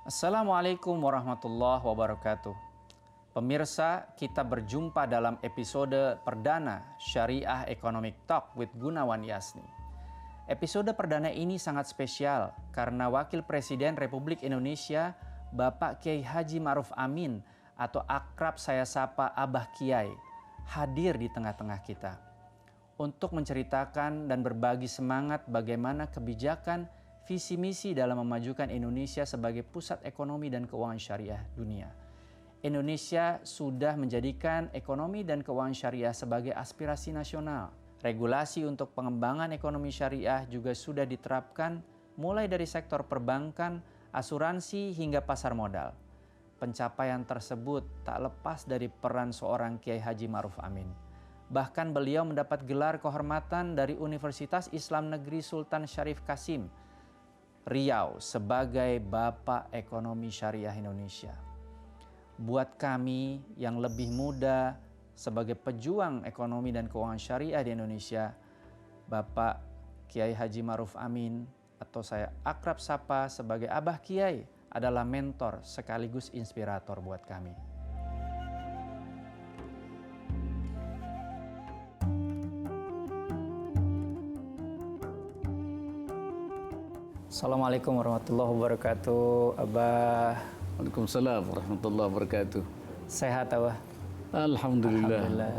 Assalamualaikum warahmatullahi wabarakatuh. Pemirsa, kita berjumpa dalam episode perdana Syariah Economic Talk with Gunawan Yasni. Episode perdana ini sangat spesial karena Wakil Presiden Republik Indonesia Bapak Kiai Haji Ma'ruf Amin atau akrab saya sapa Abah Kiai hadir di tengah-tengah kita untuk menceritakan dan berbagi semangat bagaimana kebijakan visi misi dalam memajukan Indonesia sebagai pusat ekonomi dan keuangan syariah dunia. Indonesia sudah menjadikan ekonomi dan keuangan syariah sebagai aspirasi nasional. Regulasi untuk pengembangan ekonomi syariah juga sudah diterapkan mulai dari sektor perbankan, asuransi hingga pasar modal. Pencapaian tersebut tak lepas dari peran seorang Kiai Haji Ma'ruf Amin. Bahkan beliau mendapat gelar kehormatan dari Universitas Islam Negeri Sultan Syarif Kasim Riau sebagai Bapak Ekonomi Syariah Indonesia. Buat kami yang lebih muda sebagai pejuang ekonomi dan keuangan syariah di Indonesia, Bapak Kiai Haji Ma'ruf Amin atau saya akrab sapa sebagai Abah Kiai adalah mentor sekaligus inspirator buat kami. Assalamualaikum warahmatullahi wabarakatuh, Abah. Waalaikumsalam warahmatullahi wabarakatuh. Sehat, Abah? Alhamdulillah.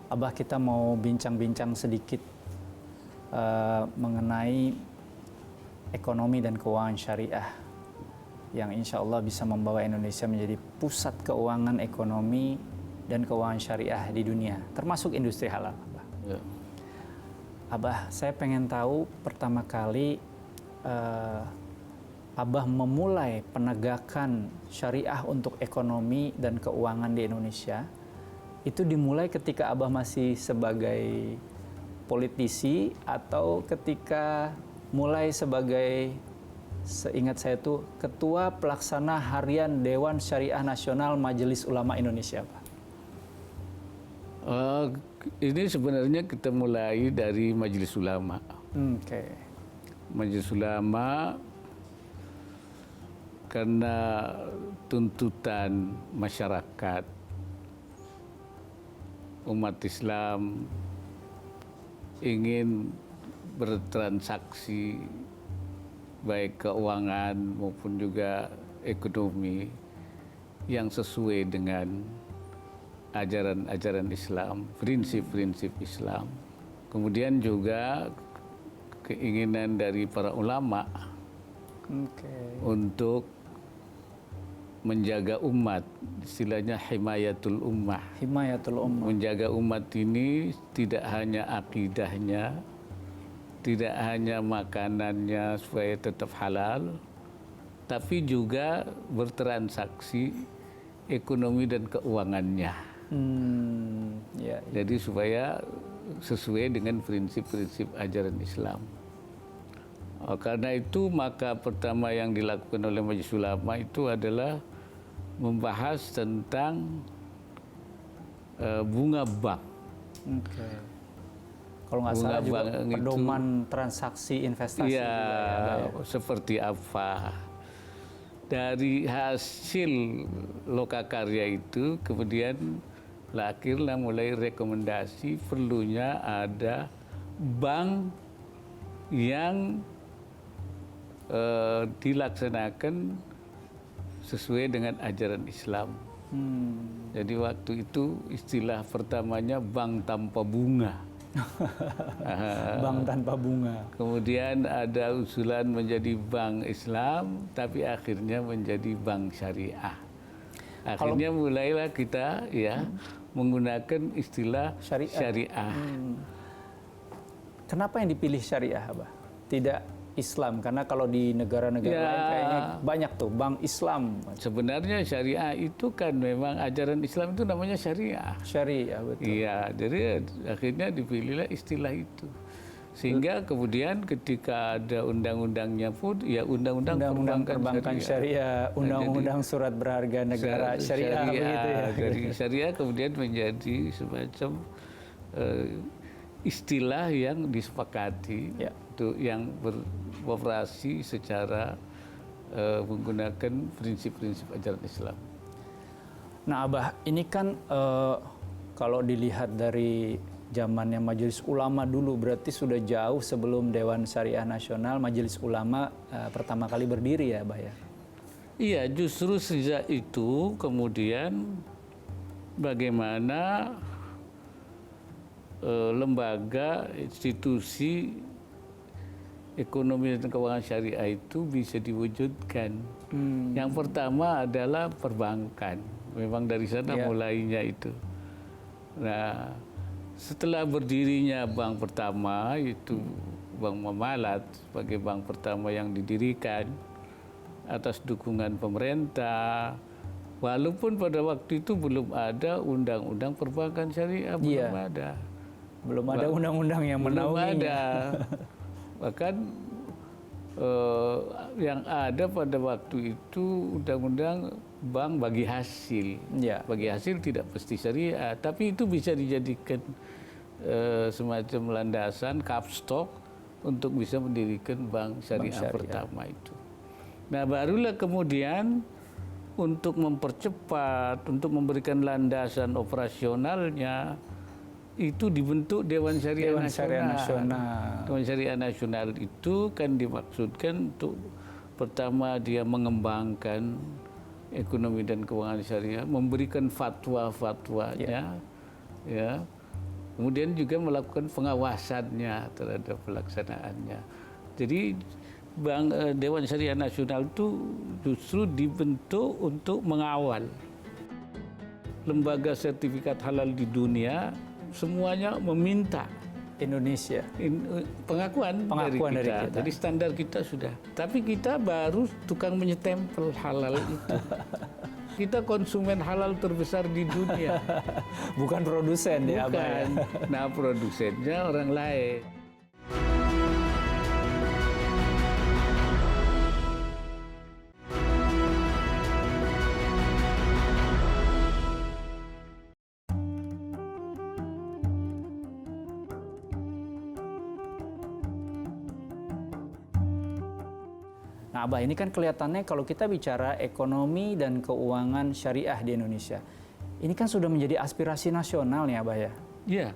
Abah, kita mau bincang-bincang sedikit mengenai ekonomi dan keuangan syariah yang insya Allah bisa membawa Indonesia menjadi pusat keuangan ekonomi dan keuangan syariah di dunia, termasuk industri halal, Abah. Ya. Abah, saya pengen tahu pertama kali Abah memulai penegakan syariah untuk ekonomi dan keuangan di Indonesia itu dimulai ketika Abah masih sebagai politisi atau ketika mulai sebagai, seingat saya itu, Ketua Pelaksana Harian Dewan Syariah Nasional Majelis Ulama Indonesia, Pak? Ini sebenarnya kita mulai dari Majelis Ulama. Oke. Majelis Ulama karena tuntutan masyarakat umat Islam ingin bertransaksi baik keuangan maupun juga ekonomi yang sesuai dengan ajaran-ajaran Islam, prinsip-prinsip Islam. Kemudian juga keinginan dari para ulama untuk menjaga umat, istilahnya himayatul ummah. Himayatul ummah. Menjaga umat ini tidak hanya akidahnya, tidak hanya makanannya supaya tetap halal, tapi juga bertransaksi ekonomi dan keuangannya. Jadi supaya sesuai dengan prinsip-prinsip ajaran Islam. Karena itu maka pertama yang dilakukan oleh Majelis Ulama itu adalah membahas tentang bunga bank. Kalau nggak salah juga pedoman transaksi investasi. Ya, seperti apa. Dari hasil lokakarya itu kemudian lahirlah mulai rekomendasi perlunya ada bank yang dilaksanakan sesuai dengan ajaran Islam. Jadi waktu itu istilah pertamanya bank tanpa bunga. Bank tanpa bunga. Kemudian ada usulan menjadi bank Islam, tapi akhirnya menjadi bank syariah. Akhirnya mulailah kita menggunakan istilah syariah. Kenapa yang dipilih syariah, Abah? Tidak Islam, karena kalau di negara-negara lain kayaknya banyak tuh bank Islam. Sebenarnya syariah itu kan memang ajaran Islam itu namanya syariah. Syariah, betul. Iya, jadi akhirnya dipilihlah istilah itu. Sehingga kemudian ketika ada undang-undangnya pun ya undang-undang perbankan syariah, undang-undang surat berharga negara syariah begitu ya. Dari syariah kemudian menjadi semacam istilah yang disepakati, itu yang beroperasi secara menggunakan prinsip-prinsip ajaran Islam. Nah, Abah, ini kan kalau dilihat dari zamannya Majelis Ulama dulu, berarti sudah jauh sebelum Dewan Syariah Nasional, Majelis Ulama pertama kali berdiri ya, Abah ya? Iya, justru sejak itu kemudian bagaimana lembaga, institusi ekonomi dan keuangan syariah itu bisa diwujudkan. Yang pertama adalah perbankan. Memang dari sana mulainya itu. Nah, setelah berdirinya bank pertama, itu Bank Mamalat sebagai bank pertama yang didirikan atas dukungan pemerintah, walaupun pada waktu itu belum ada undang-undang perbankan syariah, belum ada. Belum ada undang-undang yang menaunginya. Belum ada. Bahkan yang ada pada waktu itu undang-undang bank bagi hasil. Bagi hasil tidak pasti syariah, tapi itu bisa dijadikan semacam landasan kapstok untuk bisa mendirikan bank syariah pertama itu. Nah, barulah kemudian untuk mempercepat, untuk memberikan landasan operasionalnya, itu dibentuk Dewan Syariah Nasional. Dewan Syariah Nasional itu kan dimaksudkan untuk pertama dia mengembangkan ekonomi dan keuangan syariah, memberikan fatwa-fatwanya, ya. Kemudian juga melakukan pengawasannya terhadap pelaksanaannya. Jadi Dewan Syariah Nasional itu justru dibentuk untuk mengawal lembaga sertifikat halal di dunia. Semuanya meminta Indonesia pengakuan dari kita. Jadi standar kita sudah. Tapi kita baru tukang menyetempel halal itu. Kita konsumen halal terbesar di dunia. Bukan produsen ya, Abah ya? Nah, produsennya orang lain. Nah, Abah, ini kan kelihatannya kalau kita bicara ekonomi dan keuangan syariah di Indonesia, ini kan sudah menjadi aspirasi nasional nih, Abah ya? Iya.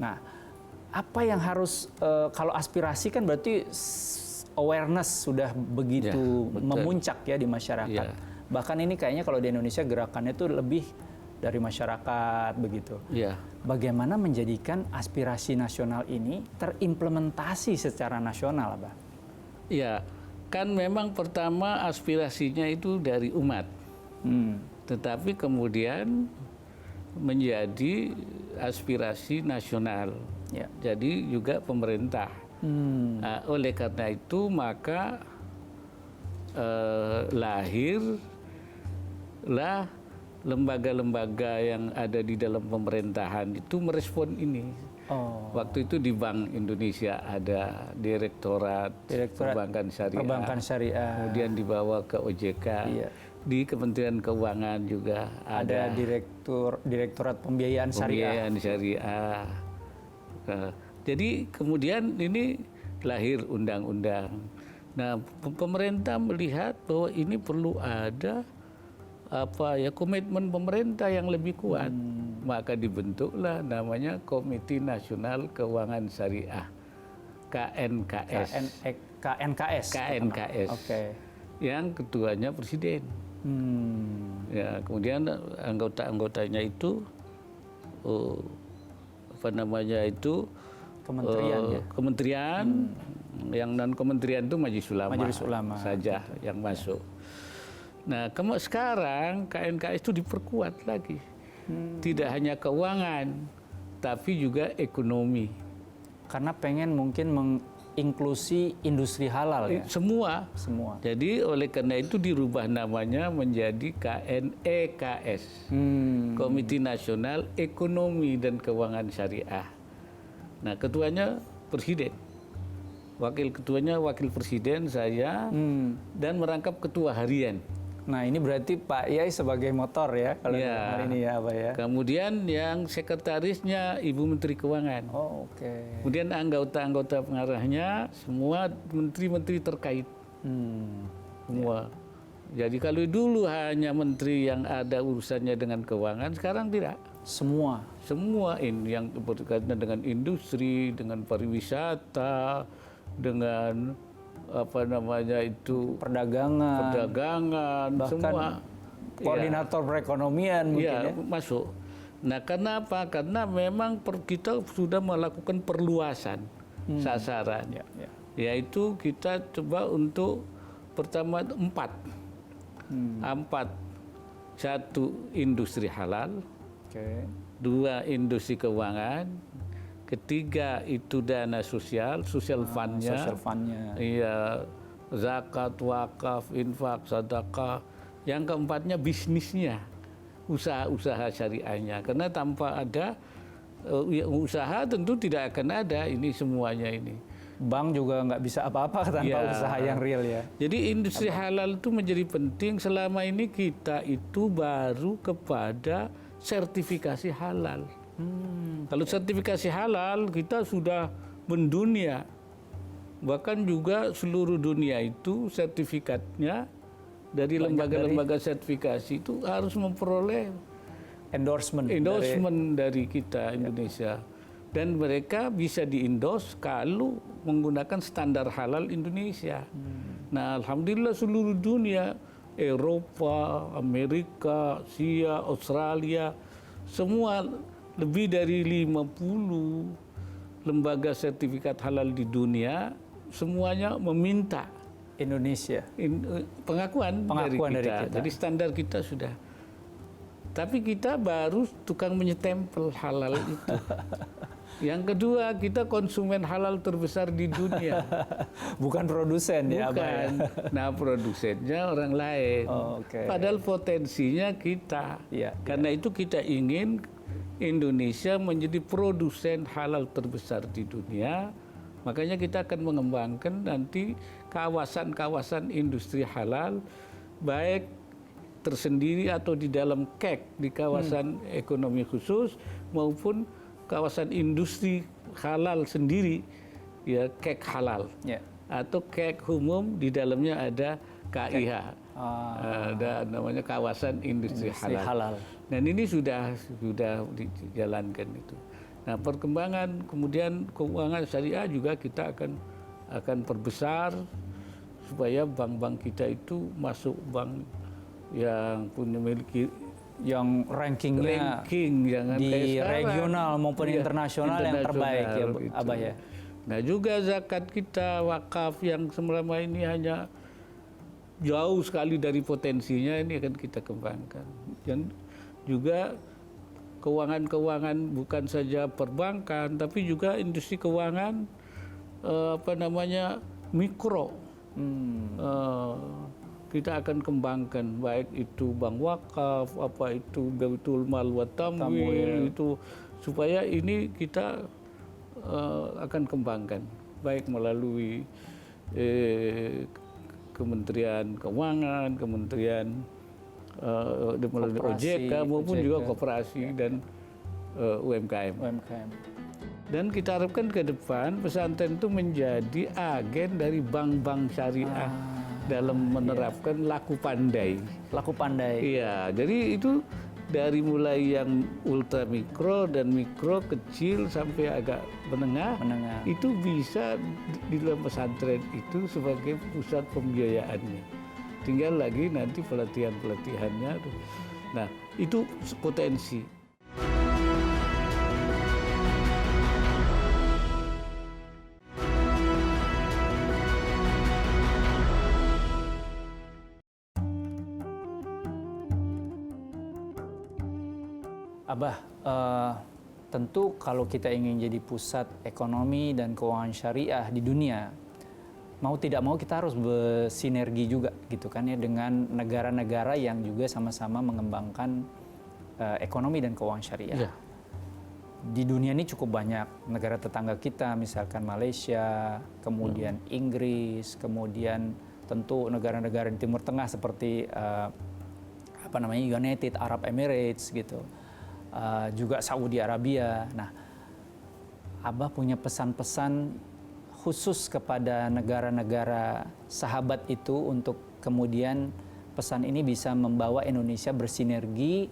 Nah, apa yang harus, kalau aspirasi kan berarti awareness sudah begitu memuncak ya di masyarakat. Bahkan ini kayaknya kalau di Indonesia gerakannya itu lebih dari masyarakat begitu. Bagaimana menjadikan aspirasi nasional ini terimplementasi secara nasional, Abah? Iya. Kan memang pertama aspirasinya itu dari umat, tetapi kemudian menjadi aspirasi nasional. Jadi juga pemerintah. Nah, oleh karena itu maka lahirlah lembaga-lembaga yang ada di dalam pemerintahan itu merespon ini. Waktu itu di Bank Indonesia ada Direktorat Perbankan Syariah. Kemudian dibawa ke OJK. Di Kementerian Keuangan juga ada Direktorat Pembiayaan Syariah. Jadi kemudian ini lahir undang-undang. Nah, pemerintah melihat bahwa ini perlu ada komitmen pemerintah yang lebih kuat. Maka dibentuklah namanya Komite Nasional Keuangan Syariah, KNKS. Yang ketuanya presiden. Ya, kemudian anggota-anggotanya itu kementerian, yang non kementerian itu Majelis Ulama saja yang masuk. Nah, sekarang KNKS itu diperkuat lagi. Tidak hanya keuangan, tapi juga ekonomi. Karena pengen mungkin menginklusi industri halal ya? Semua. Jadi oleh karena itu dirubah namanya menjadi KNEKS. Komite Nasional Ekonomi dan Keuangan Syariah. Nah, ketuanya presiden. Wakil ketuanya wakil presiden saya, dan merangkap ketua harian. Nah, ini berarti Pak Yai sebagai motor ya kalau hari ini ya, Pak ya. Kemudian yang sekretarisnya Ibu Menteri Keuangan. Kemudian anggota-anggota pengarahnya semua menteri-menteri terkait. semua. Jadi kalau dulu hanya menteri yang ada urusannya dengan keuangan, sekarang tidak. Semua Yang berkaitan dengan industri, dengan pariwisata, dengan perdagangan, bahkan semua. koordinator perekonomian mungkin Ya, masuk. Nah, kenapa? Karena memang kita sudah melakukan perluasan sasaran. Yaitu kita coba untuk pertama 4. 4. 1 industri halal. 2 industri keuangan. 3 itu dana social fundnya. Social fundnya. Iya, zakat, wakaf, infak, sedekah. Yang keempatnya bisnisnya, usaha-usaha syariahnya. Karena tanpa ada usaha tentu tidak akan ada ini semuanya ini. Bank juga nggak bisa apa-apa tanpa usaha yang real ya. Jadi industri halal itu menjadi penting. Selama ini kita itu baru kepada sertifikasi halal. Kalau sertifikasi halal kita sudah mendunia. Bahkan juga seluruh dunia itu sertifikatnya dari lembaga-lembaga sertifikasi itu harus memperoleh endorsement dari kita Indonesia. Dan mereka bisa di-endorse kalau menggunakan standar halal Indonesia. Nah, alhamdulillah seluruh dunia, Eropa, Amerika, Asia, Australia, semua lebih dari 50 lembaga sertifikat halal di dunia, semuanya meminta Indonesia pengakuan dari kita. Jadi standar kita sudah. Tapi kita baru tukang menyetempel halal itu. Yang kedua, kita konsumen halal terbesar di dunia. Bukan produsen ya, bukan. Nah, produsennya orang lain. Padahal potensinya kita. Karena itu kita ingin Indonesia menjadi produsen halal terbesar di dunia. Makanya kita akan mengembangkan nanti kawasan-kawasan industri halal, baik tersendiri atau di dalam KEK, di kawasan ekonomi khusus, maupun kawasan industri halal sendiri, ya KEK halal, atau KEK umum di dalamnya ada KIH, ada namanya kawasan industri halal. Dan ini sudah dijalankan itu. Nah, perkembangan kemudian keuangan syariah juga kita akan perbesar supaya bank-bank kita itu masuk bank yang punya miliki yang ranking di regional maupun internasional yang terbaik ya, gitu. Abah ya. Nah, juga zakat kita, wakaf yang selama ini hanya jauh sekali dari potensinya, ini akan kita kembangkan. Dan juga keuangan-keuangan bukan saja perbankan, tapi juga industri keuangan mikro. Kita akan kembangkan, baik itu bank wakaf, apa itu Baitul Mal wa Tamwil, itu supaya ini kita akan kembangkan, baik melalui Kementerian Keuangan, Kementerian melalui OJK maupun juga koperasi dan UMKM. Dan kita harapkan ke depan pesantren itu menjadi agen dari bank-bank syariah dalam menerapkan laku pandai. Laku pandai. Iya, jadi itu dari mulai yang ultra mikro dan mikro kecil sampai agak menengah. Itu bisa di dalam pesantren itu sebagai pusat pembiayaannya. Tinggal lagi nanti pelatihan-pelatihannya. Nah, itu potensi. Abah, tentu kalau kita ingin jadi pusat ekonomi dan keuangan syariah di dunia, mau tidak mau kita harus bersinergi juga gitu kan ya dengan negara-negara yang juga sama-sama mengembangkan ekonomi dan keuangan syariah. Di dunia ini cukup banyak negara tetangga kita, misalkan Malaysia, kemudian Inggris, kemudian tentu negara-negara di Timur Tengah seperti United Arab Emirates gitu. Juga Saudi Arabia. Nah, Abah punya pesan-pesan khusus kepada negara-negara sahabat itu untuk kemudian pesan ini bisa membawa Indonesia bersinergi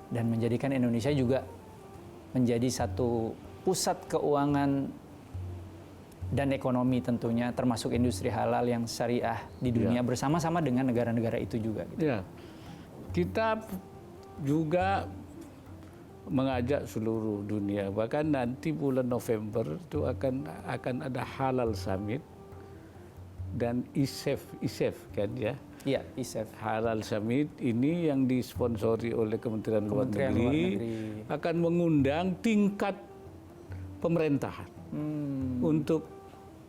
dan menjadikan Indonesia juga menjadi satu pusat keuangan dan ekonomi tentunya, termasuk industri halal yang syariah di dunia bersama-sama dengan negara-negara itu juga. Gitu. Ya, kita juga mengajak seluruh dunia, bahkan nanti bulan November itu akan ada Halal Summit dan ISEF kan ya. Iya, ISEF. Halal Summit ini yang disponsori oleh Kementerian Luar Negeri akan mengundang tingkat pemerintahan untuk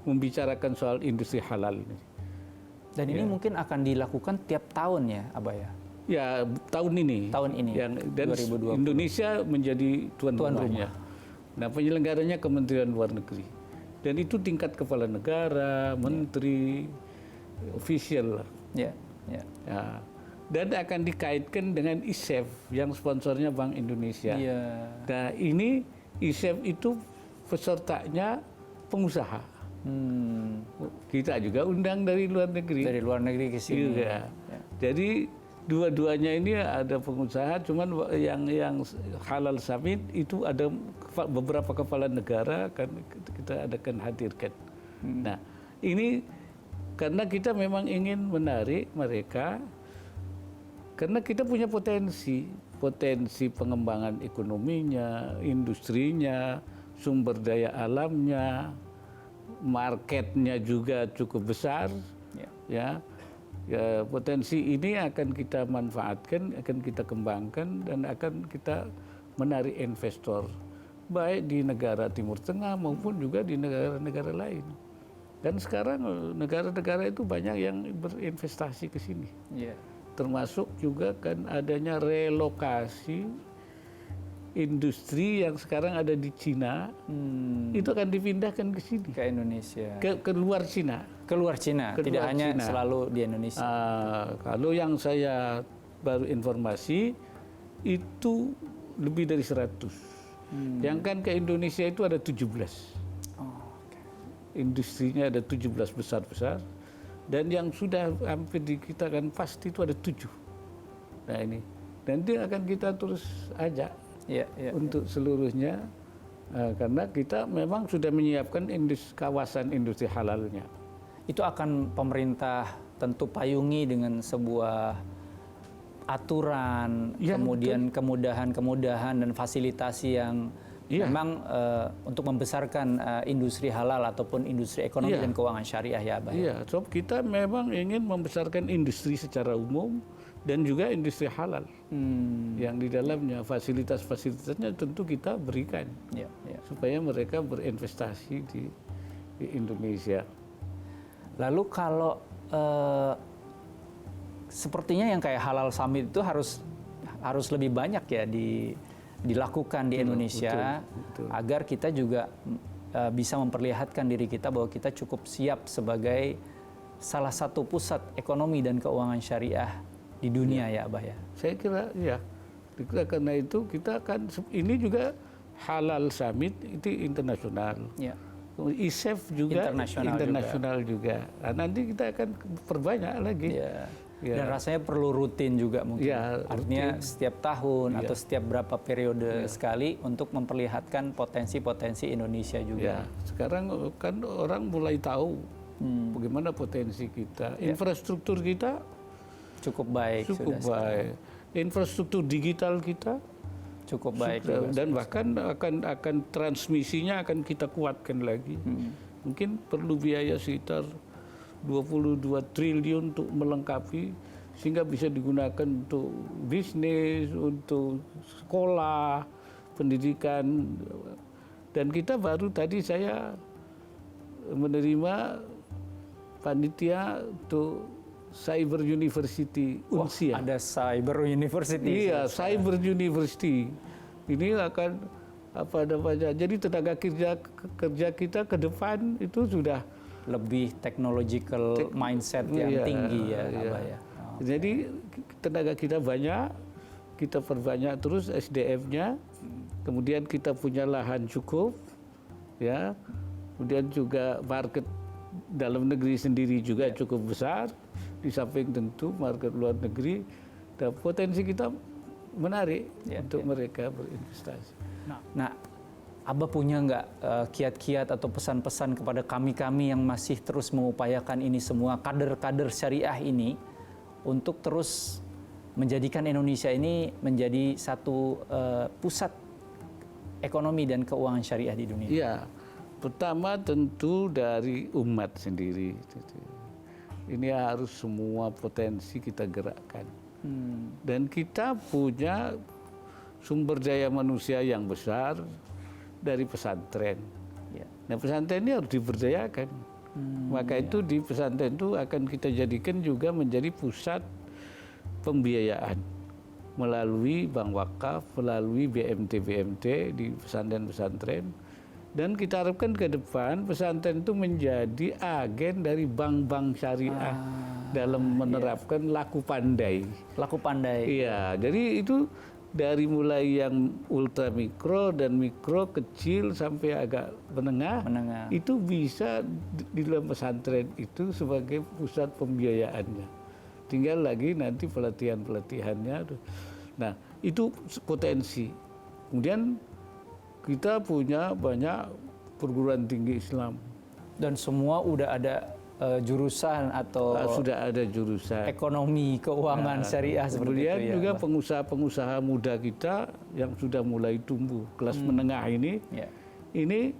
membicarakan soal industri halal ini. Dan ini mungkin akan dilakukan tiap tahun ya, Abah ya? Ya, tahun ini. Tahun ini, dan 2020. Indonesia menjadi tuan rumahnya. Nah, penyelenggaranya Kementerian Luar Negeri. Dan itu tingkat kepala negara, menteri, official lah. Ya, ya. Ya. Dan akan dikaitkan dengan ISEF yang sponsornya Bank Indonesia. Ya. Nah, ini ISEF itu pesertanya pengusaha. Kita juga undang dari luar negeri. Dari luar negeri ke sini. Juga. Ya. Jadi dua-duanya ini ada pengusaha, cuman yang Halal Summit itu ada beberapa kepala negara kan kita adakan hadirkan. Nah, ini karena kita memang ingin menarik mereka karena kita punya potensi pengembangan ekonominya, industrinya, sumber daya alamnya, marketnya juga cukup besar, ya. Ya, potensi ini akan kita manfaatkan, akan kita kembangkan, dan akan kita menarik investor, baik di negara Timur Tengah maupun juga di negara-negara lain. Dan sekarang negara-negara itu banyak yang berinvestasi ke sini, termasuk juga kan adanya relokasi industri yang sekarang ada di Cina, itu akan dipindahkan ke sini, ke Indonesia, ke luar Cina. Keluar Cina, tidak hanya selalu di Indonesia. Kalau yang saya baru informasi itu lebih dari 100. Yang kan ke Indonesia itu ada 17. Industrinya ada 17 besar-besar. Dan yang sudah hampir di kita kan pasti itu ada 7. Nah ini. Dan dia akan kita terus ajak untuk seluruhnya. Karena kita memang sudah menyiapkan kawasan industri halalnya. Itu akan pemerintah tentu payungi dengan sebuah aturan, kemudian kemudahan-kemudahan dan fasilitasi yang memang untuk membesarkan industri halal ataupun industri ekonomi dan keuangan syariah ya, Abah. Iya, so kita memang ingin membesarkan industri secara umum dan juga industri halal yang di dalamnya fasilitas-fasilitasnya tentu kita berikan supaya mereka berinvestasi di Indonesia. Lalu kalau sepertinya yang kayak Halal Summit itu harus lebih banyak ya dilakukan di Indonesia, betul. Agar kita juga bisa memperlihatkan diri kita bahwa kita cukup siap sebagai salah satu pusat ekonomi dan keuangan syariah di dunia ya Abah ya. Saya kira ya. Karena itu kita akan ini juga Halal Summit itu internasional. Ya. ISEF juga internasional juga. Nah, nanti kita akan perbanyak lagi. Ya. Dan rasanya perlu rutin juga mungkin. Ya, artinya setiap tahun atau setiap berapa periode sekali untuk memperlihatkan potensi-potensi Indonesia juga. Ya. Sekarang kan orang mulai tahu bagaimana potensi kita. Infrastruktur kita cukup baik. Cukup baik. Infrastruktur digital kita cukup baik dan bahkan akan transmisinya akan kita kuatkan lagi. Mungkin perlu biaya sekitar 22 triliun untuk melengkapi sehingga bisa digunakan untuk bisnis, untuk sekolah, pendidikan. Dan kita baru tadi saya menerima panitia untuk Cyber University Unsia. Ada Cyber University. Iya, Cyber University. Ini akan apa namanya? Jadi tenaga kerja kita ke depan itu sudah lebih technological mindset yang tinggi ya, Abah ya. Jadi tenaga kita banyak, kita perbanyak terus SDM-nya. Kemudian kita punya lahan cukup, ya. Kemudian juga market dalam negeri sendiri juga cukup besar. di samping tentu market luar negeri, dan potensi kita menarik untuk mereka berinvestasi. Nah, Abah punya nggak kiat-kiat atau pesan-pesan kepada kami-kami yang masih terus mengupayakan ini semua, kader-kader syariah ini, untuk terus menjadikan Indonesia ini menjadi satu pusat ekonomi dan keuangan syariah di dunia? Ya, pertama tentu dari umat sendiri. Ini harus semua potensi kita gerakkan. Dan kita punya sumber daya manusia yang besar dari pesantren. Nah, pesantren ini harus diberdayakan. Maka itu di pesantren itu akan kita jadikan juga menjadi pusat pembiayaan melalui bank wakaf, melalui BMT di pesantren-pesantren, dan kita harapkan ke depan pesantren itu menjadi agen dari bank-bank syariah dalam menerapkan laku pandai. Laku pandai. Iya, jadi itu dari mulai yang ultra mikro dan mikro kecil sampai agak menengah. Itu bisa di dalam pesantren itu sebagai pusat pembiayaannya. Tinggal lagi nanti pelatihan-pelatihannya. Nah, itu potensi. Kemudian kita punya banyak perguruan tinggi Islam. Dan semua udah ada jurusan atau sudah ada jurusan ekonomi, keuangan syariah seperti kemudian itu ya. Juga pengusaha-pengusaha muda kita yang sudah mulai tumbuh, kelas menengah ini. Ini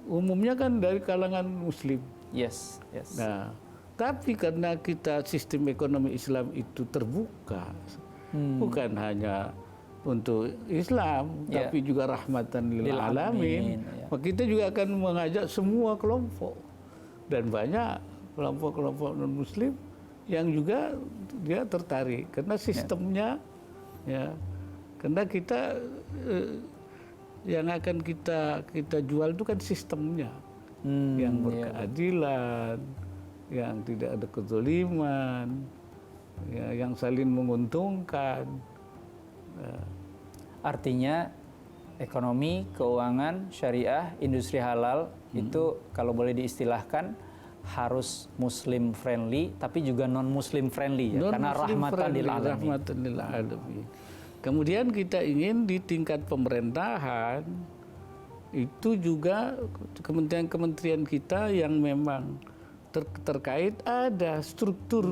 umumnya kan dari kalangan Muslim. Yes. Nah, tapi karena kita sistem ekonomi Islam itu terbuka, bukan hanya untuk Islam, tapi juga rahmatan lil alamin. Maka kita juga akan mengajak semua kelompok, dan banyak kelompok-kelompok non Muslim yang juga dia tertarik karena sistemnya, karena kita yang akan kita jual itu kan sistemnya yang berkeadilan. Yang tidak ada kezaliman, yang saling menguntungkan. Artinya ekonomi, keuangan, syariah, industri halal itu kalau boleh diistilahkan harus Muslim friendly, tapi juga non Muslim friendly ya, karena rahmatan lil alamin. Kemudian kita ingin di tingkat pemerintahan itu juga kementerian-kementerian kita yang memang terkait ada strukturnya.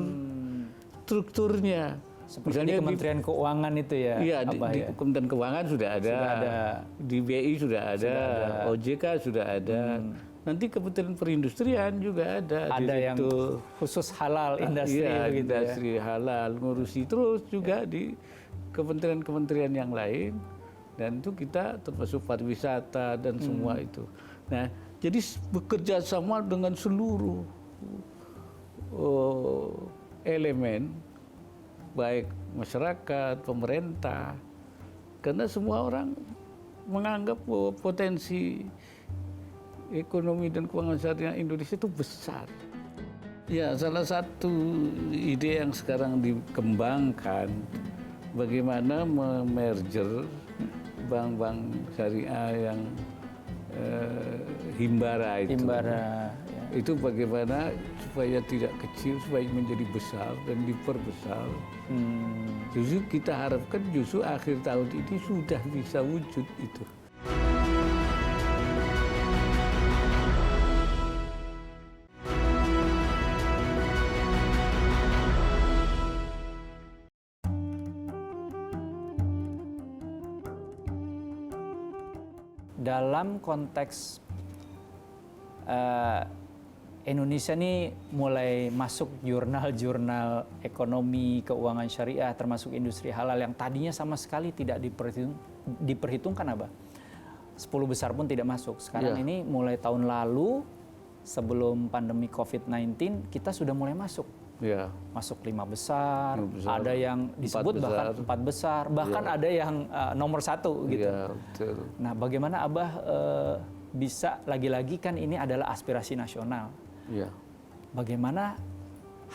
Seperti misalnya di Kementerian Keuangan itu ya? Iya, di Kementerian Keuangan sudah ada, di BI sudah ada, OJK sudah ada. Nanti Kementerian Perindustrian juga ada. Ada yang khusus halal industri begitu industri halal, ngurusi terus juga di kementerian-kementerian yang lain. Dan itu kita termasuk pariwisata dan semua itu. Nah, jadi bekerja sama dengan seluruh elemen, baik masyarakat, pemerintah, karena semua orang menganggap bahwa potensi ekonomi dan keuangan syariah Indonesia itu besar. Ya, salah satu ide yang sekarang dikembangkan bagaimana memerger bank-bank syariah yang himbara itu. Itu bagaimana supaya tidak kecil, supaya menjadi besar dan diperbesar. Justru kita harapkan justru akhir tahun ini sudah bisa wujud itu. Dalam konteks Indonesia ini mulai masuk jurnal-jurnal ekonomi, keuangan syariah, termasuk industri halal yang tadinya sama sekali tidak diperhitungkan, Abah. 10 besar pun tidak masuk. Sekarang ini mulai tahun lalu, sebelum pandemi COVID-19, kita sudah mulai masuk. Masuk 5 besar, ada yang disebut bahkan 4 besar, bahkan ada yang nomor 1 gitu. Betul. Nah, bagaimana Abah bisa, lagi-lagi kan ini adalah aspirasi nasional. Bagaimana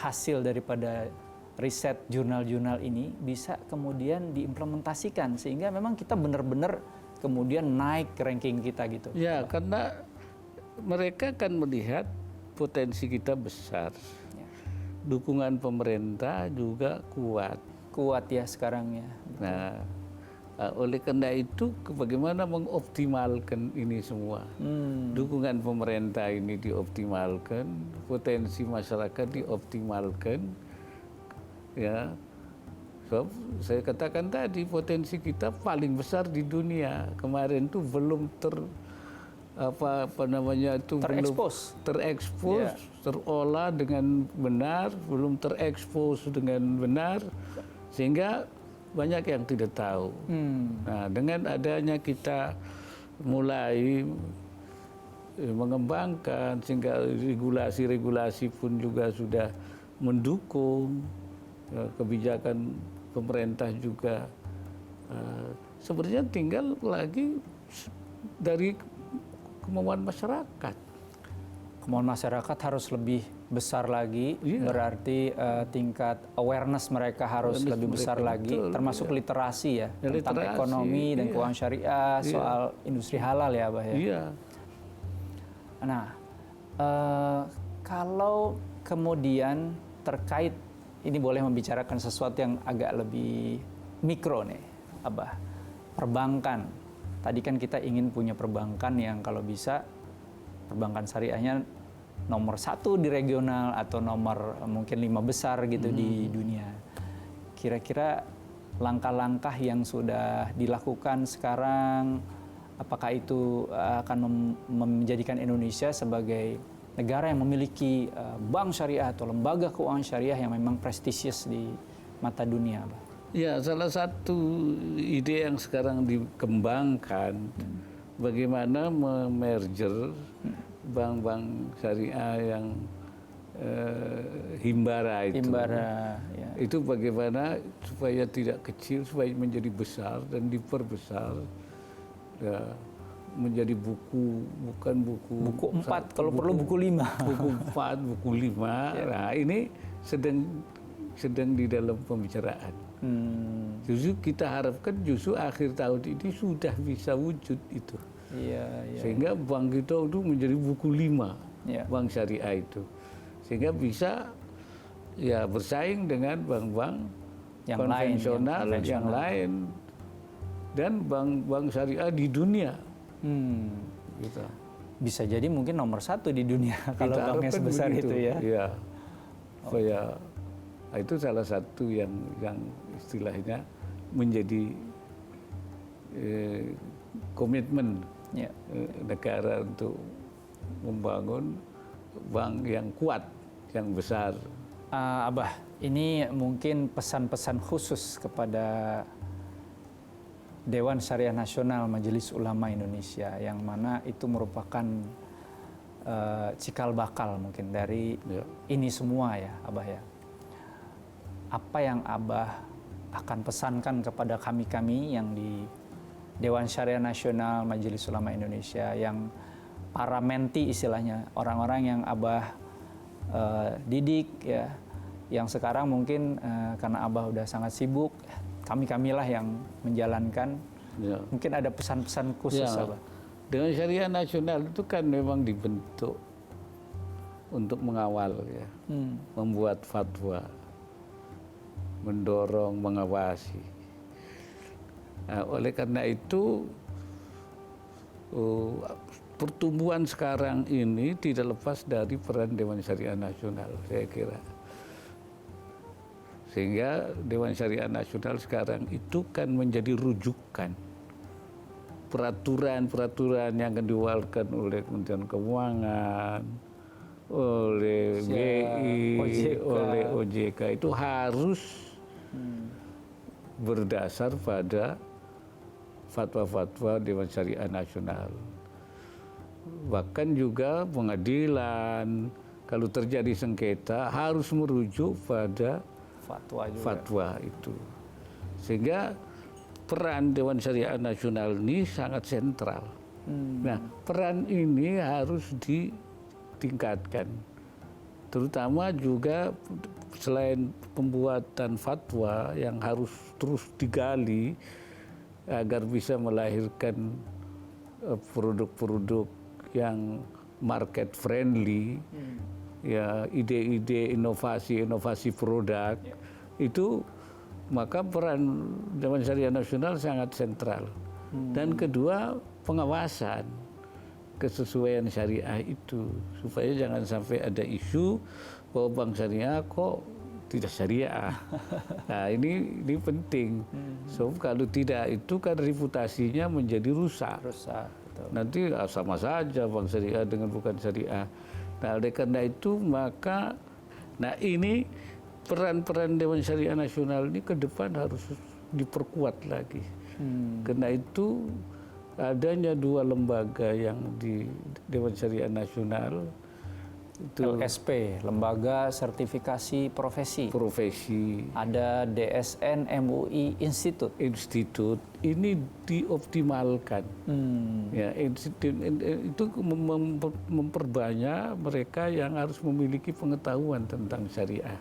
hasil daripada riset jurnal-jurnal ini bisa kemudian diimplementasikan sehingga memang kita benar-benar kemudian naik ranking kita gitu. Ya, karena mereka kan melihat potensi kita besar. dukungan pemerintah juga kuat. Kuat ya sekarang ya. Nah, oleh karena itu bagaimana mengoptimalkan ini semua? Dukungan pemerintah ini dioptimalkan, potensi masyarakat dioptimalkan, ya. So, saya katakan tadi potensi kita paling besar di dunia. Kemarin tuh belum terekspos, terolah dengan benar, belum terekspos dengan benar, sehingga banyak yang tidak tahu. Nah, dengan adanya kita mulai mengembangkan, sehingga regulasi-regulasi pun juga sudah mendukung, kebijakan pemerintah juga, sebenarnya tinggal lagi dari kemauan masyarakat. Kemauan masyarakat harus lebih besar lagi, berarti tingkat awareness mereka harus lebih besar lagi, termasuk literasi ya, tentang ekonomi dan keuangan syariah, soal industri halal ya, Abah ya. Iya. Nah, kalau kemudian terkait, ini boleh membicarakan sesuatu yang agak lebih mikro nih, Abah. Perbankan. Tadi kan kita ingin punya perbankan yang kalau bisa perbankan syariahnya nomor 1 di regional atau nomor mungkin 5 besar gitu di dunia. Kira-kira langkah-langkah yang sudah dilakukan sekarang, apakah itu akan menjadikan Indonesia sebagai negara yang memiliki bank syariah atau lembaga keuangan syariah yang memang prestisius di mata dunia, Pak? Ya, salah satu ide yang sekarang dikembangkan bagaimana memerger bank-bank syariah yang himbara itu. Ya. Itu bagaimana supaya tidak kecil, supaya menjadi besar dan diperbesar. Ya, menjadi buku, bukan buku 4, kalau perlu buku 5. Buku 4, buku 5. Nah, ini sedang di dalam pembicaraan. Justru kita harapkan justru akhir tahun ini sudah bisa wujud itu. Sehingga bank kita itu menjadi buku 5, bank syariah itu. Sehingga bisa ya bersaing dengan bank-bank yang konvensional yang lain dan bank-bank syariah di dunia. Gitu. Bisa jadi mungkin nomor 1 di dunia kalau banknya sebesar begitu. Itu ya. Iya. Supaya itu salah satu yang istilahnya menjadi komitmen negara untuk membangun bank yang kuat, yang besar. Abah, ini mungkin pesan-pesan khusus kepada Dewan Syariah Nasional Majelis Ulama Indonesia, yang mana itu merupakan cikal bakal mungkin dari ini semua ya, Abah ya. Apa yang Abah akan pesankan kepada kami-kami yang di Dewan Syariah Nasional Majelis Ulama Indonesia, yang para menti istilahnya, orang-orang yang Abah didik ya, yang sekarang mungkin karena Abah udah sangat sibuk, kami-kamilah yang menjalankan. Mungkin ada pesan-pesan khusus Abah. Dewan Syariah Nasional itu kan memang dibentuk untuk mengawal ya, membuat fatwa, mendorong, mengawasi. Nah, oleh karena itu pertumbuhan sekarang ini tidak lepas dari peran Dewan Syariah Nasional, saya kira. Sehingga Dewan Syariah Nasional sekarang itu kan menjadi rujukan peraturan-peraturan yang akan dikeluarkan oleh Kementerian Keuangan, oleh BI, oleh OJK itu harus berdasar pada fatwa-fatwa Dewan Syariah Nasional. Bahkan juga pengadilan kalau terjadi sengketa harus merujuk pada fatwa itu. Sehingga peran Dewan Syariah Nasional ini sangat sentral. Nah, peran ini harus ditingkatkan. Terutama juga selain pembuatan fatwa yang harus terus digali agar bisa melahirkan produk-produk yang market friendly, ya ide-ide inovasi produk itu, maka peran Dewan Syariah Nasional sangat sentral. Dan kedua, pengawasan kesesuaian syariah itu, supaya jangan sampai ada isu bahwa bank syariah kok tidak syariah. Nah, ini penting. So kalau tidak itu kan reputasinya menjadi rusak. Betul. Nanti sama saja bank syariah dengan bukan syariah. Nah, oleh karena itu maka, ini peran-peran Dewan Syariah Nasional ini ke depan harus diperkuat lagi. Karena itu adanya 2 lembaga yang di Dewan Syariah Nasional itu LSP, Lembaga Sertifikasi Profesi. Ada DSN MUI Institute. Ini dioptimalkan. Ya, itu memperbanyak mereka yang harus memiliki pengetahuan tentang syariah.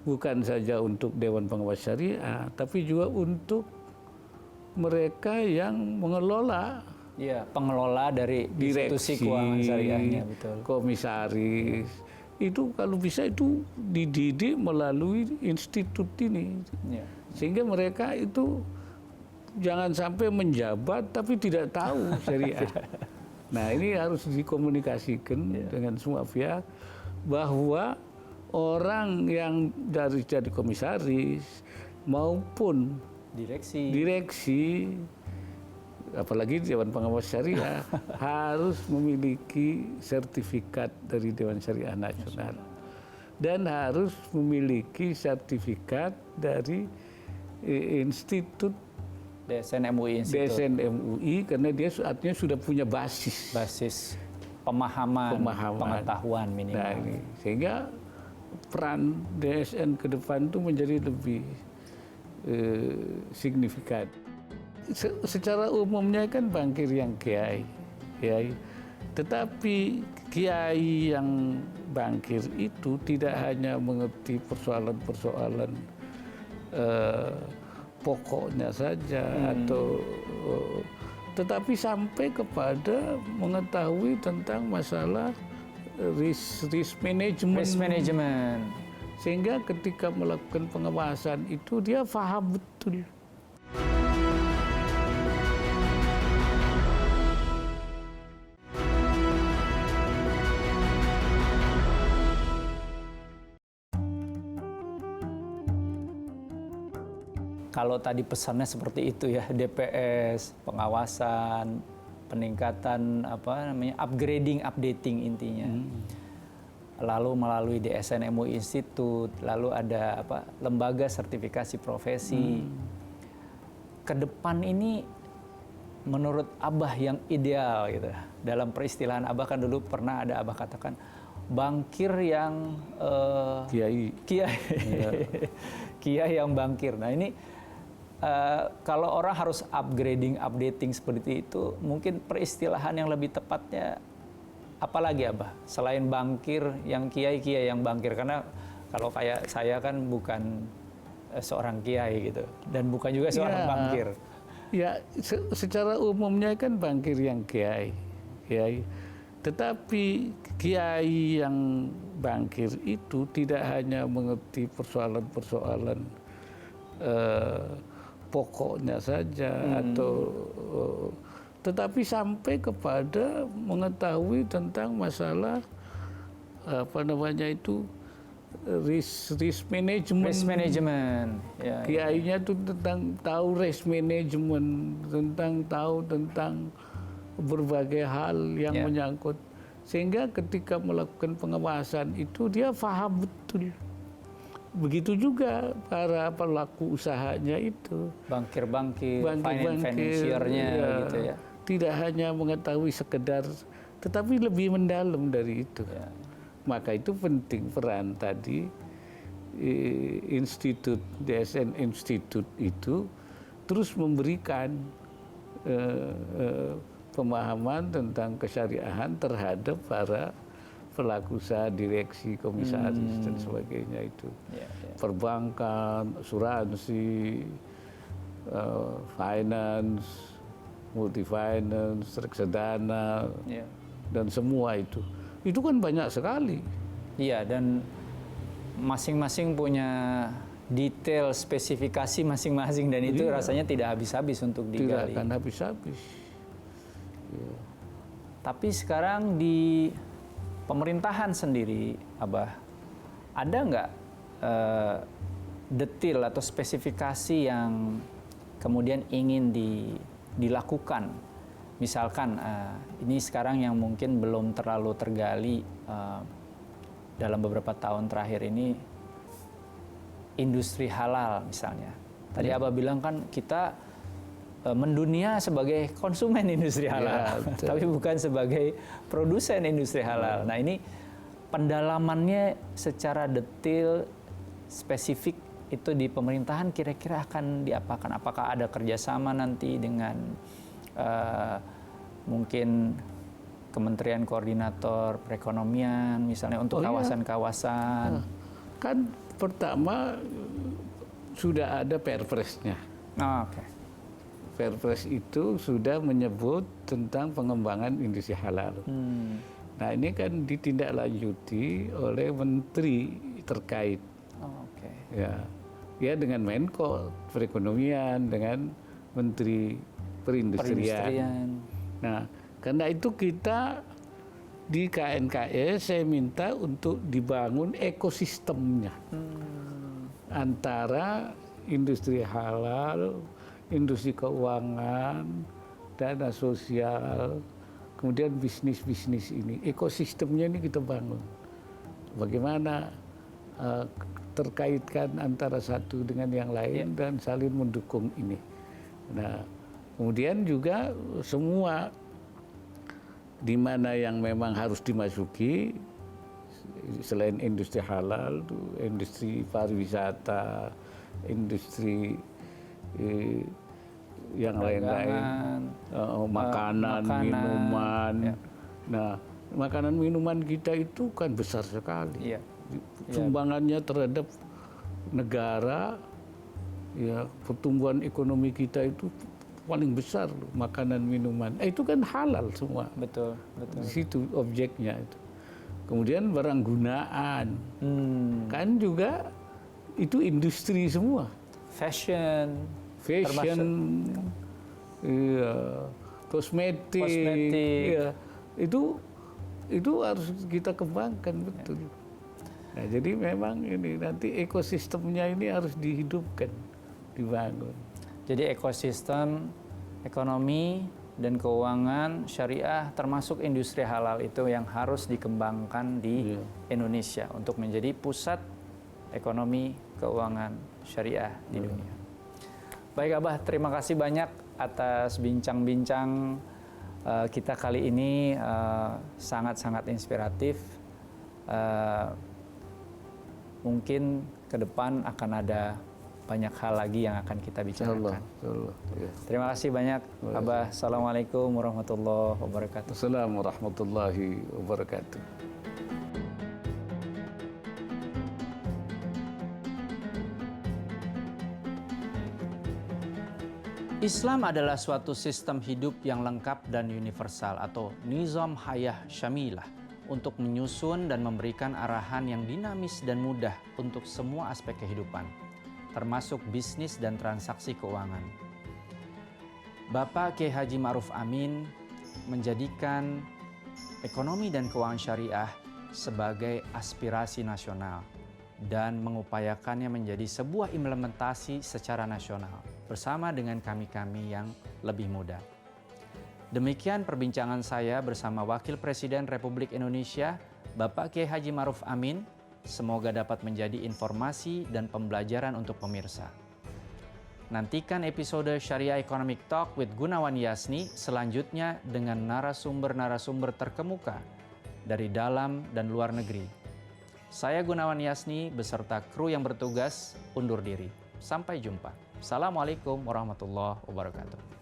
Bukan saja untuk Dewan Pengawas Syariah, tapi juga untuk mereka yang mengelola. Ya, pengelola dari institusi keuangan syariahnya, betul. Komisaris. Itu kalau bisa itu dididik melalui institut ini. Ya. Sehingga mereka itu jangan sampai menjabat tapi tidak tahu syariah. Nah, ini harus dikomunikasikan dengan semua pihak bahwa orang yang jadi komisaris maupun direksi, apalagi Dewan Pengawas Syariah harus memiliki sertifikat dari Dewan Syariah Nasional dan harus memiliki sertifikat dari Institut DSN MUI Institute. DSN MUI, karena dia artinya sudah punya basis pemahaman. Pengetahuan minimal. Nah, ini sehingga peran DSN ke depan itu menjadi lebih signifikan. Secara umumnya kan bankir yang kiai, tetapi kiai yang bankir itu tidak hanya mengerti persoalan-persoalan pokoknya saja tetapi sampai kepada mengetahui tentang masalah risk management. Sehingga ketika melakukan pengawasan itu dia paham betul. Kalau tadi pesannya seperti itu ya, DPS, pengawasan, peningkatan updating intinya. Lalu melalui DSN MUI Institute, lalu ada lembaga sertifikasi profesi. Kedepan ini menurut Abah yang ideal gitu. Dalam peristilahan Abah kan dulu pernah ada Abah katakan bankir yang kiai. Kiai yang bankir. Nah, ini kalau orang harus updating seperti itu, mungkin peristilahan yang lebih tepatnya apalagi Abah selain bankir yang kiai yang bankir, karena kalau kayak saya kan bukan seorang kiai gitu dan bukan juga seorang bankir. Ya, secara umumnya kan bankir yang kiai. Tetapi kiai yang bankir itu tidak hanya mengerti persoalan-persoalan pokoknya saja tetapi sampai kepada mengetahui tentang masalah risk management. Ya, Kiainya itu tentang tahu risk management, tahu tentang berbagai hal yang menyangkut, sehingga ketika melakukan pengawasan itu dia paham betul. Begitu juga para pelaku usahanya itu, bankir, financiernya gitu ya. Tidak hanya mengetahui sekedar, tetapi lebih mendalam dari itu. Ya. Maka itu penting peran tadi DSN Institute itu terus memberikan pemahaman tentang kesyariahan terhadap para pelaku usaha, direksi, komisaris dan sebagainya itu. Perbankan, asuransi, finance, multifinance, reksadana, dan semua itu kan banyak sekali. Iya, dan masing-masing punya detail spesifikasi masing-masing, dan itu rasanya tidak habis-habis untuk digali. Tidak akan habis-habis. Ya. Tapi sekarang di pemerintahan sendiri, Abah, ada nggak detail atau spesifikasi yang kemudian ingin dilakukan? Misalkan ini sekarang yang mungkin belum terlalu tergali dalam beberapa tahun terakhir ini, industri halal misalnya. Tadi Abah bilang kan kita mendunia sebagai konsumen industri halal, tapi bukan sebagai produsen industri halal. Nah, ini pendalamannya secara detail, spesifik itu di pemerintahan kira-kira akan diapakan? Apakah ada kerjasama nanti dengan mungkin Kementerian Koordinator Perekonomian misalnya untuk kawasan-kawasan? Kan pertama sudah ada Perpresnya. Oke. Perpres itu sudah menyebut tentang pengembangan industri halal. Nah, ini kan ditindaklanjuti oleh menteri terkait. Ya dengan Menko Perekonomian, dengan Menteri Perindustrian. Nah, karena itu kita di KNKE saya minta untuk dibangun ekosistemnya antara industri halal, industri keuangan, dana sosial, kemudian bisnis-bisnis ini. Ekosistemnya ini kita bangun. Bagaimana terkaitkan antara satu dengan yang lain dan saling mendukung ini. Nah, kemudian juga semua di mana yang memang harus dimasuki, selain industri halal, industri pariwisata, industri yang lain-lain, makanan, minuman. Nah, makanan minuman kita itu kan besar sekali. Sumbangannya terhadap negara, ya pertumbuhan ekonomi kita itu paling besar makanan minuman. Itu kan halal semua. Betul. Di situ objeknya itu. Kemudian barang gunaan, kan juga itu industri semua. Fashion, iya, kosmetik, iya, itu harus kita kembangkan betul. Nah, jadi memang ini nanti ekosistemnya ini harus dihidupkan, dibangun. Jadi ekosistem ekonomi dan keuangan syariah termasuk industri halal itu yang harus dikembangkan di Indonesia untuk menjadi pusat ekonomi keuangan syariah di dunia. Baik Abah, terima kasih banyak atas bincang-bincang kita kali ini, sangat-sangat inspiratif. Mungkin ke depan akan ada banyak hal lagi yang akan kita bicarakan. Terima kasih banyak Abah. Assalamualaikum warahmatullahi wabarakatuh. Assalamualaikum warahmatullahi wabarakatuh. Islam adalah suatu sistem hidup yang lengkap dan universal atau nizam hayah syamilah untuk menyusun dan memberikan arahan yang dinamis dan mudah untuk semua aspek kehidupan, termasuk bisnis dan transaksi keuangan. Bapak Kiai Haji Ma'ruf Amin menjadikan ekonomi dan keuangan syariah sebagai aspirasi nasional dan mengupayakannya menjadi sebuah implementasi secara nasional bersama dengan kami-kami yang lebih muda. Demikian perbincangan saya bersama Wakil Presiden Republik Indonesia, Bapak Kiai Haji Ma'ruf Amin. Semoga dapat menjadi informasi dan pembelajaran untuk pemirsa. Nantikan episode Syariah Economic Talk with Gunawan Yasni selanjutnya dengan narasumber-narasumber terkemuka dari dalam dan luar negeri. Saya Gunawan Yasni beserta kru yang bertugas undur diri. Sampai jumpa. Assalamualaikum warahmatullahi wabarakatuh.